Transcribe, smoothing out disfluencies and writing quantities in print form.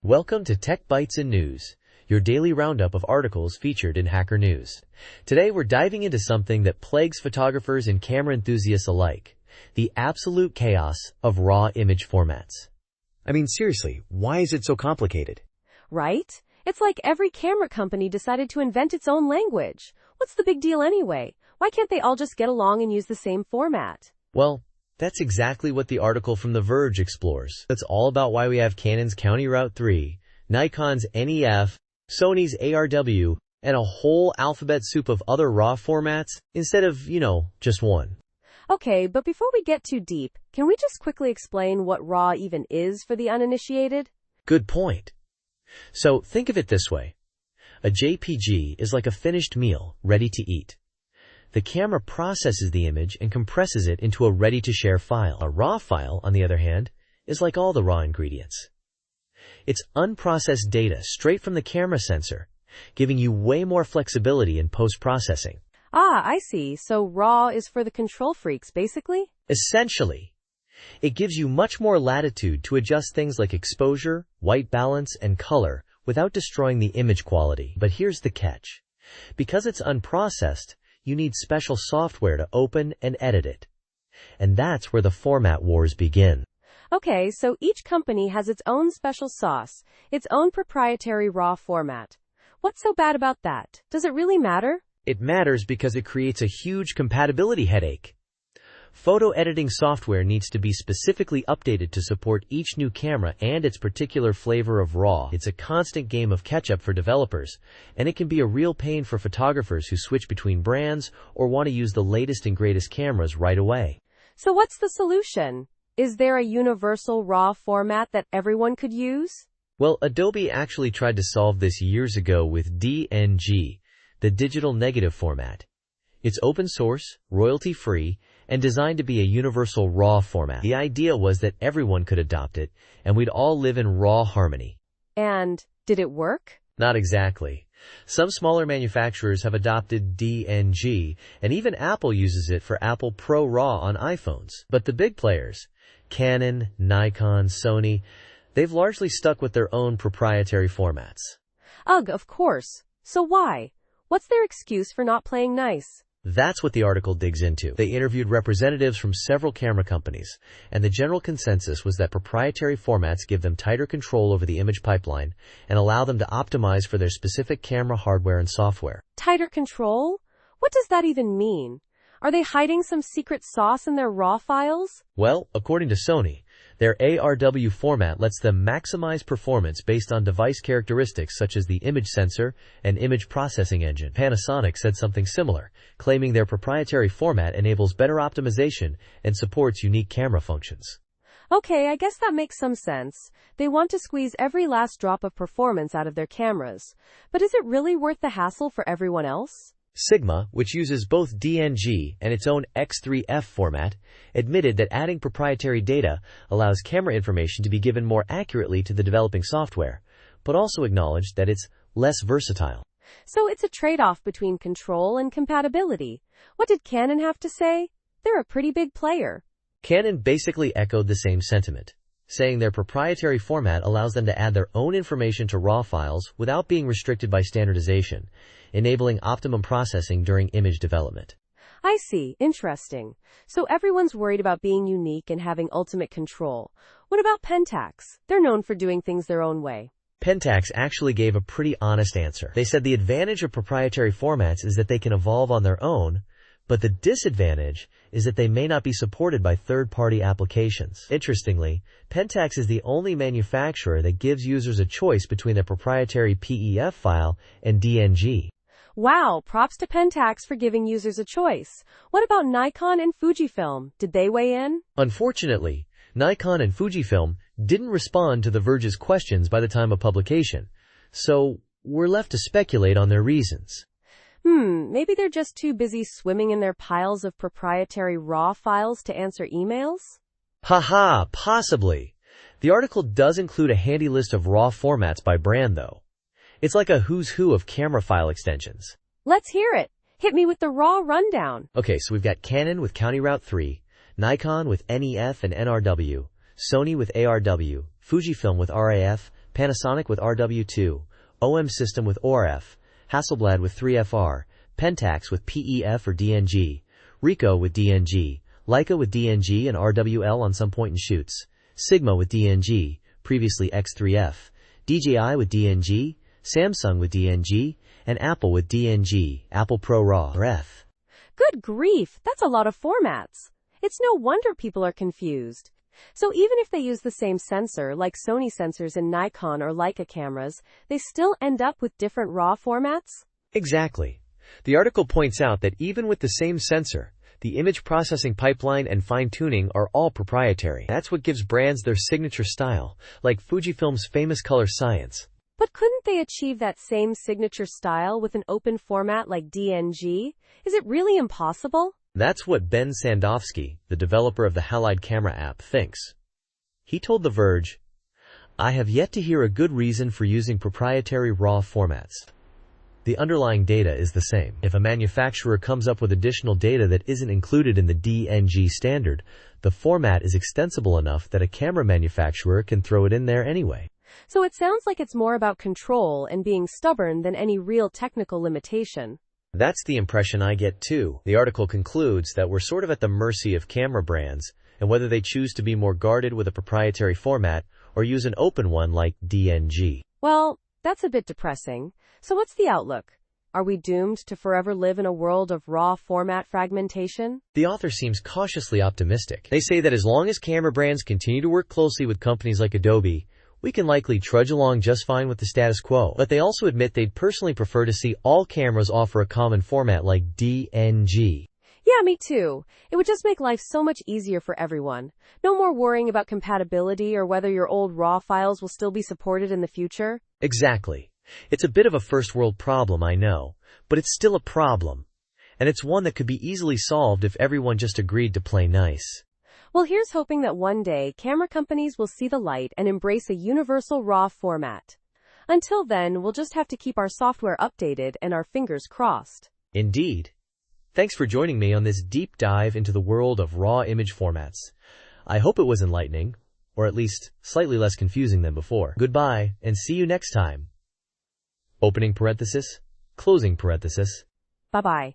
Welcome to Tech Bytes and News, your daily roundup of articles featured in Hacker News. Today we're diving into something that plagues photographers and camera enthusiasts alike, the absolute chaos of raw image formats. I mean, seriously, why is it so complicated? Right? It's like every camera company decided to invent its own language. What's the big deal anyway? Why can't they all just get along and use the same format? Well, that's exactly what the article from The Verge explores. It's all about why we have Canon's County Route 3, Nikon's NEF, Sony's ARW, and a whole alphabet soup of other RAW formats instead of, just one. Okay, but before we get too deep, can we just quickly explain what RAW even is for the uninitiated? Good point. So think of it this way. A JPG is like a finished meal, ready to eat. The camera processes the image and compresses it into a ready-to-share file. A RAW file, on the other hand, is like all the raw ingredients. It's unprocessed data straight from the camera sensor, giving you way more flexibility in post-processing. Ah, I see. So RAW is for the control freaks, basically? Essentially, it gives you much more latitude to adjust things like exposure, white balance, and color without destroying the image quality. But here's the catch. Because it's unprocessed, you need special software to open and edit it. And that's where the format wars begin. Okay, so each company has its own special sauce, its own proprietary RAW format. What's so bad about that? Does it really matter? It matters because it creates a huge compatibility headache. Photo editing software needs to be specifically updated to support each new camera and its particular flavor of RAW. It's a constant game of catch-up for developers, and it can be a real pain for photographers who switch between brands or want to use the latest and greatest cameras right away. So what's the solution? Is there a universal RAW format that everyone could use? Well, Adobe actually tried to solve this years ago with DNG, the digital negative format. It's open source, royalty-free, and designed to be a universal RAW format. The idea was that everyone could adopt it, and we'd all live in raw harmony. And did it work? Not exactly. Some smaller manufacturers have adopted DNG, and even Apple uses it for Apple Pro RAW on iPhones. But the big players, Canon, Nikon, Sony, they've largely stuck with their own proprietary formats. Ugh, of course. So why? What's their excuse for not playing nice? That's what the article digs into. They interviewed representatives from several camera companies, and the general consensus was that proprietary formats give them tighter control over the image pipeline and allow them to optimize for their specific camera hardware and software. Tighter control? What does that even mean? Are they hiding some secret sauce in their RAW files? Well, according to Sony, their ARW format lets them maximize performance based on device characteristics such as the image sensor and image processing engine. Panasonic said something similar, claiming their proprietary format enables better optimization and supports unique camera functions. Okay, I guess that makes some sense. They want to squeeze every last drop of performance out of their cameras. But is it really worth the hassle for everyone else? Sigma, which uses both DNG and its own X3F format, admitted that adding proprietary data allows camera information to be given more accurately to the developing software, but also acknowledged that it's less versatile. So it's a trade-off between control and compatibility. What did Canon have to say? They're a pretty big player. Canon basically echoed the same sentiment, saying their proprietary format allows them to add their own information to RAW files without being restricted by standardization, enabling optimum processing during image development. I see. Interesting. So everyone's worried about being unique and having ultimate control. What about Pentax? They're known for doing things their own way. Pentax actually gave a pretty honest answer. They said the advantage of proprietary formats is that they can evolve on their own, but the disadvantage is that they may not be supported by third-party applications. Interestingly, Pentax is the only manufacturer that gives users a choice between their proprietary PEF file and DNG. Wow, props to Pentax for giving users a choice. What about Nikon and Fujifilm? Did they weigh in? Unfortunately, Nikon and Fujifilm didn't respond to The Verge's questions by the time of publication, so we're left to speculate on their reasons. Maybe they're just too busy swimming in their piles of proprietary RAW files to answer emails? Haha, possibly. The article does include a handy list of RAW formats by brand, though. It's like a who's who of camera file extensions. Let's hear it. Hit me with the RAW rundown. Okay, so we've got Canon with County Route 3, Nikon with NEF and NRW, Sony with ARW, Fujifilm with RAF, Panasonic with RW2, OM System with ORF, Hasselblad with 3FR, Pentax with PEF or DNG, Ricoh with DNG, Leica with DNG and RWL on some point-and-shoots, Sigma with DNG, previously X3F, DJI with DNG, Samsung with DNG, and Apple with DNG, Apple Pro RAW or F. Good grief, that's a lot of formats. It's no wonder people are confused. So even if they use the same sensor, like Sony sensors in Nikon or Leica cameras, they still end up with different RAW formats? Exactly. The article points out that even with the same sensor, the image processing pipeline and fine-tuning are all proprietary. That's what gives brands their signature style, like Fujifilm's famous color science. But couldn't they achieve that same signature style with an open format like DNG? Is it really impossible? That's what Ben Sandofsky, the developer of the Halide camera app, thinks. He told The Verge, "I have yet to hear a good reason for using proprietary RAW formats. The underlying data is the same. If a manufacturer comes up with additional data that isn't included in the DNG standard, the format is extensible enough that a camera manufacturer can throw it in there anyway." So it sounds like it's more about control and being stubborn than any real technical limitation. That's the impression I get too. The article concludes that we're sort of at the mercy of camera brands and whether they choose to be more guarded with a proprietary format or use an open one like DNG. Well, that's a bit depressing. So what's the outlook? Are we doomed to forever live in a world of raw format fragmentation? The author seems cautiously optimistic. They say that as long as camera brands continue to work closely with companies like Adobe, we can likely trudge along just fine with the status quo. But they also admit they'd personally prefer to see all cameras offer a common format like DNG. Yeah, me too. It would just make life so much easier for everyone. No more worrying about compatibility or whether your old RAW files will still be supported in the future. Exactly. It's a bit of a first world problem, I know, but it's still a problem. And it's one that could be easily solved if everyone just agreed to play nice. Well, here's hoping that one day camera companies will see the light and embrace a universal RAW format. Until then, we'll just have to keep our software updated and our fingers crossed. Indeed. Thanks for joining me on this deep dive into the world of RAW image formats. I hope it was enlightening, or at least slightly less confusing than before. Goodbye, and see you next time. Opening parenthesis, closing parenthesis. Bye-bye.